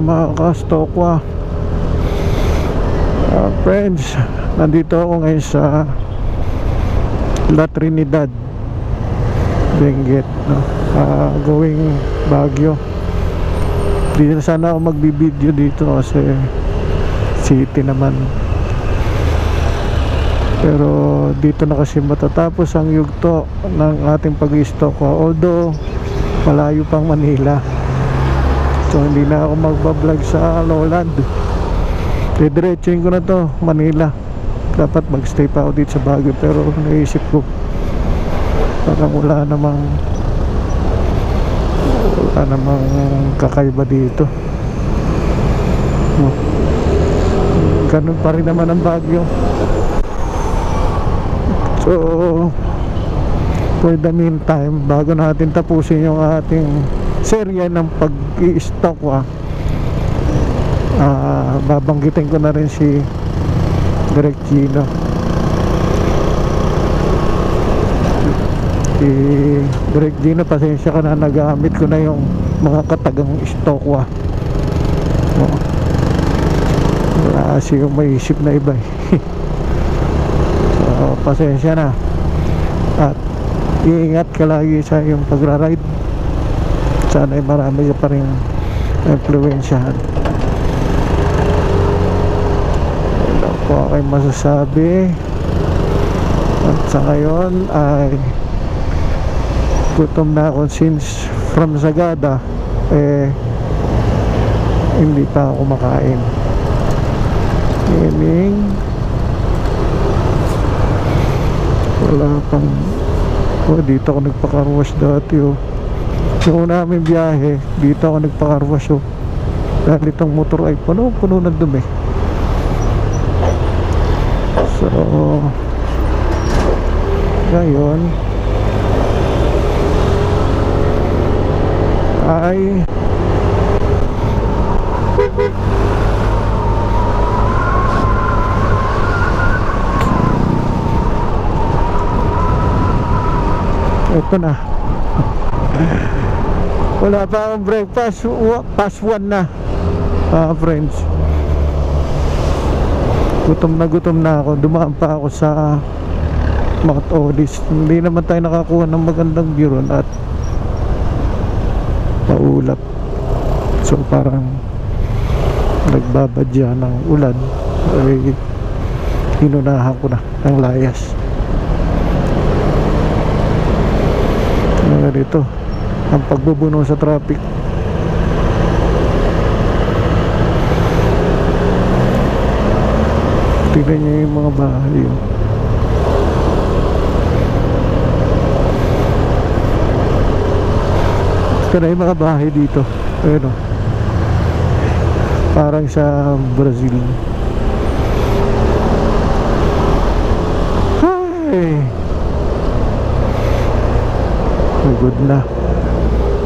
mga ka-Stokwa, friends, nandito ako ngayon sa La Trinidad, Benguet, no? Going Baguio. Di na sana ako magbibideo dito kasi city naman, pero dito na kasi matatapos ang yugto ng ating pag-Stokwa, although malayo pang Manila. So hindi na ako magbablog sa Lowland, didiretsuhin ko na to Manila. Dapat magstay pa ako dito sa Baguio, pero naisip ko parang wala namang kakaiba dito. Ganun pa rin naman ang Baguio. So for the meantime, bago natin tapusin yung ating serye ng pag-i-Stokwa, babanggitin ko na rin si Direk Gino. Si Direk Gino, pasensya ka na, nagamit ko na yung mga katagang Stokwa. Wala kasi yung maisip na iba eh. So pasensya na, at iingat ka lagi sa yung pagra-ride. Sana ay marami ka pa rin influensyahan. Wala po akong masasabi. At sa ngayon ay gutom na ako, since from Sagada hindi pa ako kumakain. Meaning wala pang dito ako nagpa-carwash dati yung namin biyahe, dito ako nagpa-carwash dahil itong motor ay puno ng dumi. So ngayon ay ito na. Wala pa akong breakfast, past 1 na, friends. Gutom na ako. Dumaan pa ako sa Mount Olis. Hindi naman tayo nakakuha ng magandang view ron at maulap. So parang nagbabadya ng ulan, ay hinunahan ko na ang layas. Dito ang pagbubuno sa traffic. Tignan niyo yung mga bahay ito na yung mga bahay dito. Ayun parang sa Brazil. Hi, good na.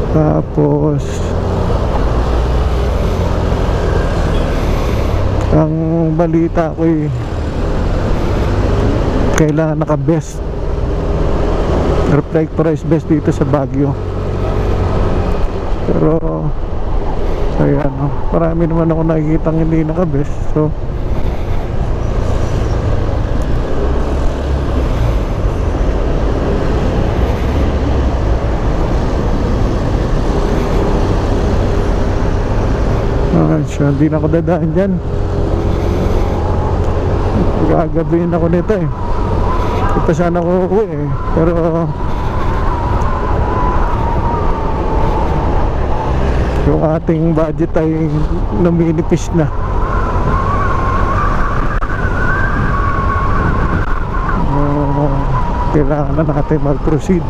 Tapos ang balita ko kailangan naka-best, reflectorized best dito sa Baguio. Pero ayan, marami naman ako nakikita hindi naka-best. So hindi na ako dadaan dyan. Gagabihin ako nito Hindi pa sana ako uwi pero yung ating budget ay numinipis na. Kailangan na natin mag-proceed.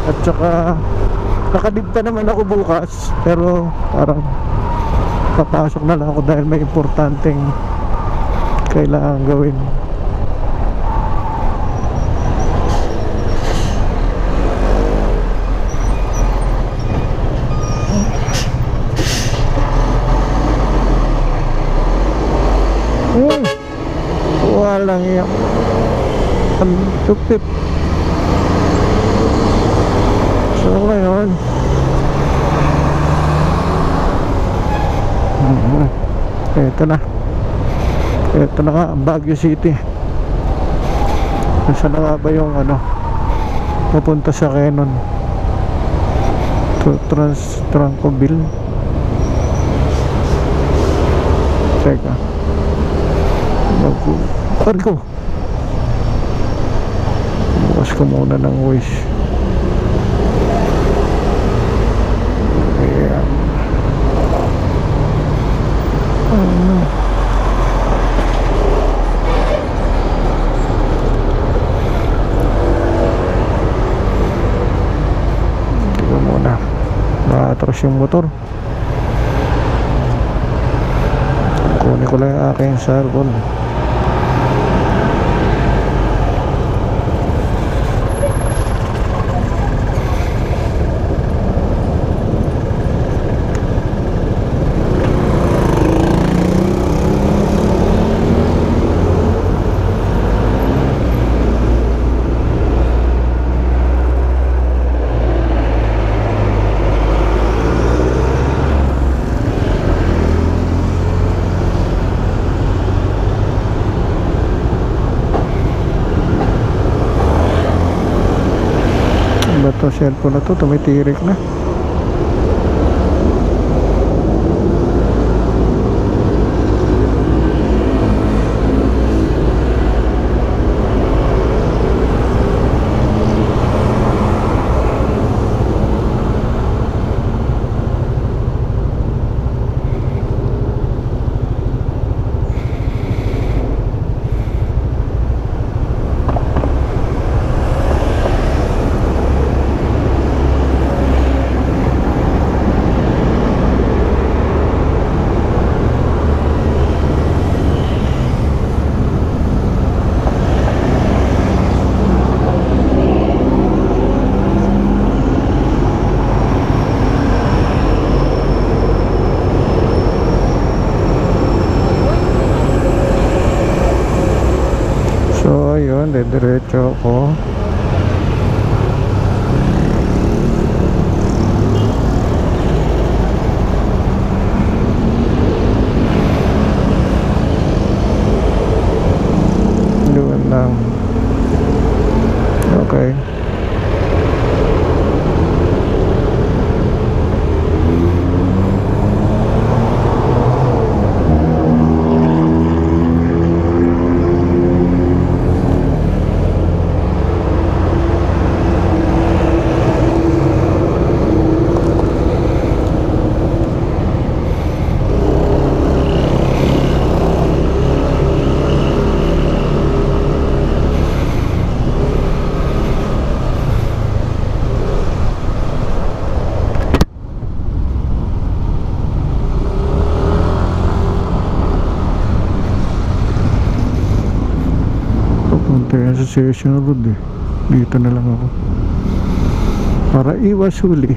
At saka nakadibta naman ako bukas, pero parang papasok na lang ako dahil may importanteng kailangan gawin. Walang yan. Ang tupip. So ngayon, ito na. Ito na nga, Baguio City. Saan na nga ba yung ano, pupunta sa Quezon? Trancoville. Teka. Parko. Bukas ko muna ng Waze. Ayan. Tignan muna. Nakatras yung motor. Kunin ko lang yung aking cellphone. Ito cellphone na to, tumitirik na. So ayun, diretso ako. Doon lang. Okay. Kaya sa Session Road eh. Dito na lang ako para iwas huli.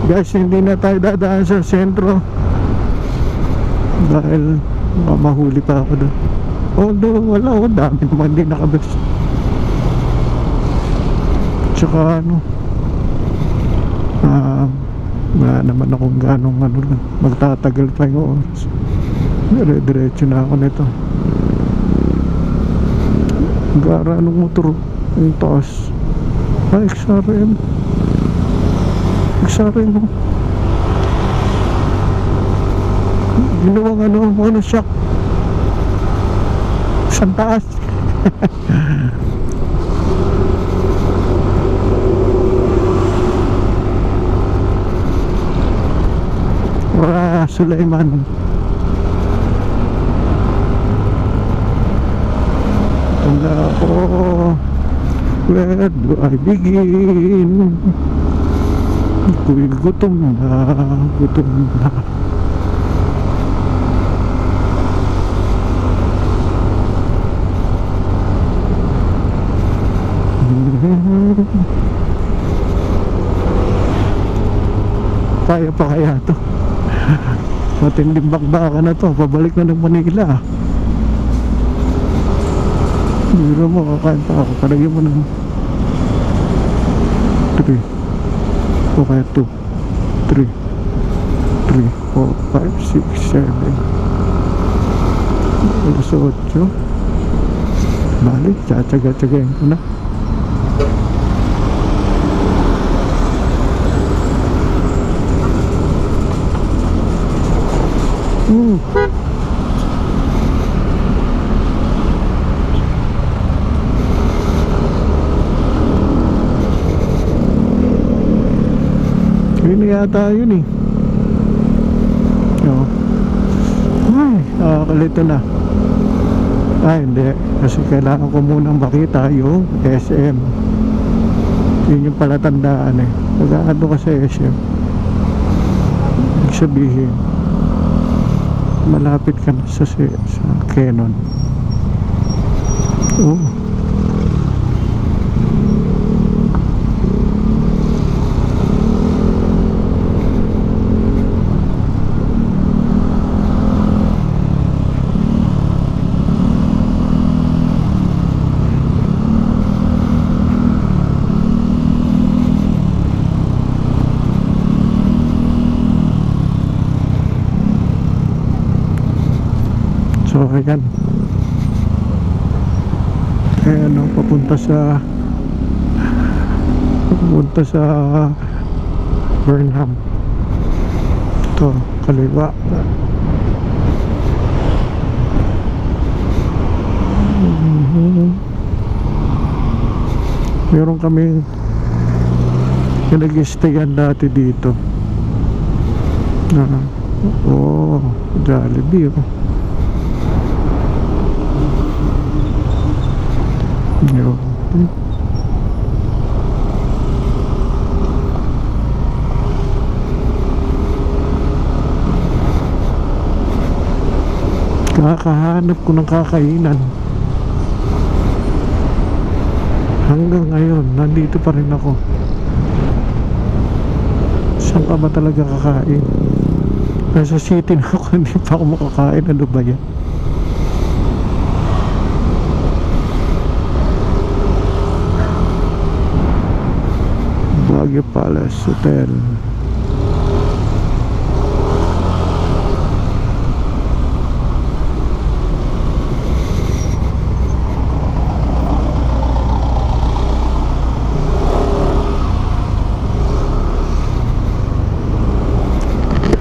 Guys, hindi na tayo dadaan sa sentro dahil mahuli pa ako doon. Although wala ako, dami naman din nakabes. Tsaka ano, wala naman akong ganong ano lang, magtatagal pa yung oras. Diretso na ako nito. Gara anong motor yung taas. XRM mo ginawang ano shock sa taas. Sulaiman. Tanda ko, where do I begin? Ako'y gutom na, gutom na. Kaya pa kaya to? Matinding bakbakan na to. Pabalik na ng Manila. Biro mo, kakain pa ako. Kalagyan mo ng 3 o kaya 2 3 3, 4, 5, 6, 7 alas 8. Balik, tsatsaga-tsagayin ko na. Yun yata yun eh. Ay, kalito na. Ay, hindi. Kasi kailangan ko munang makita yung SM. Yun yung palatandaan eh. Pag-aano ka sa SM, ibig sabihin malapit ka na sa Canon. Oh. So ayan, ano, papunta sa Burnham. Ito, kaliwa. Meron kaming nag-stayan dati dito. Oh, Jollibee. Yun. Kakahanap ko ng kakainan. Hanggang ngayon nandito pa rin ako. Saan ka ba talaga kakain? Nasa city na ako, hindi pa ako makakain. Ano ba yan? Baguio Palace Hotel.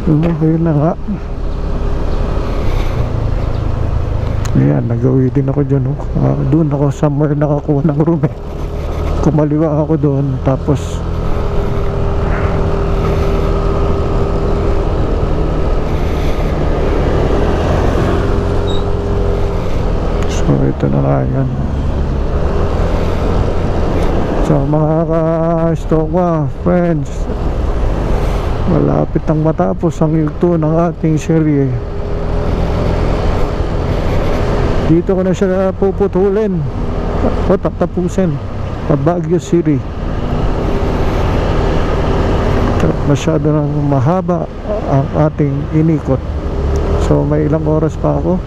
Okay na nga. Ayan, nagawi din ako dyan. Doon ako somewhere nakakuha ng room eh. Kumaliwa ako doon. Tapos so ito na nga yan. So mga ka-Stokwa friends, malapit ang matapos ang yugto ng ating serye. Dito ko na siya puputulin o tatapusin sa Baguio City. Masyado nang mahaba ang ating inikot. So may ilang oras pa ako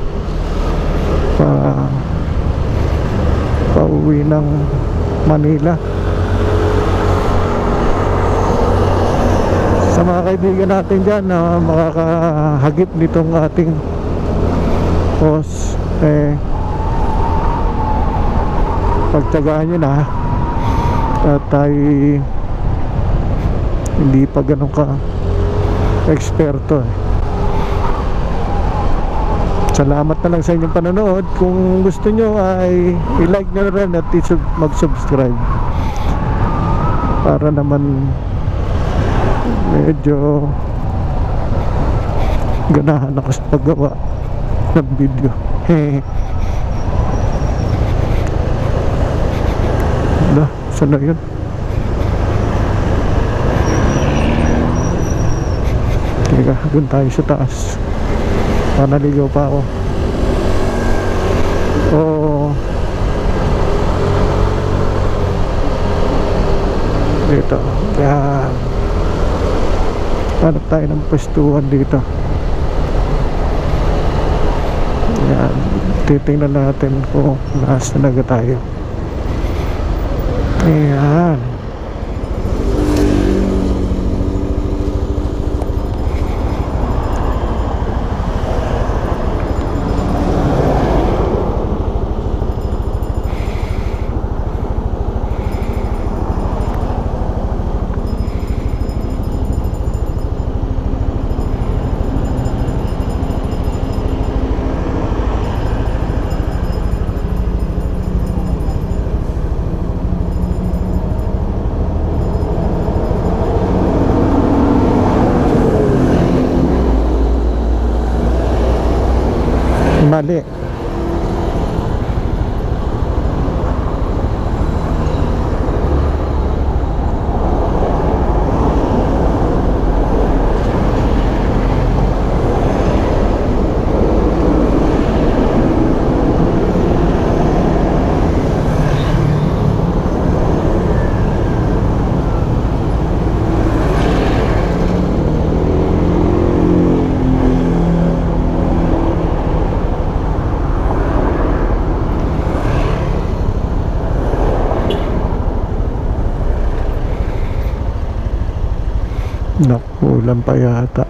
pauwi ng Manila. Sa mga kaibigan natin dyan na makakahagip nitong ating post, pagtyagaan nyo na at ay hindi pa ganun ka eksperto. Salamat na lang sa inyong panonood. Kung gusto nyo ay i-like nyo rin at mag-subscribe para naman medyo ganahan ako sa paggawa ng video. Saan na yun? Teka, doon tayo sa taas. Naligaw pa ako. Dito. Yan. hanap tayo ng pwestuhan dito. Yan, titingnan natin kung nasa naga tayo. Ayan. Mali. Nakulang pa yata.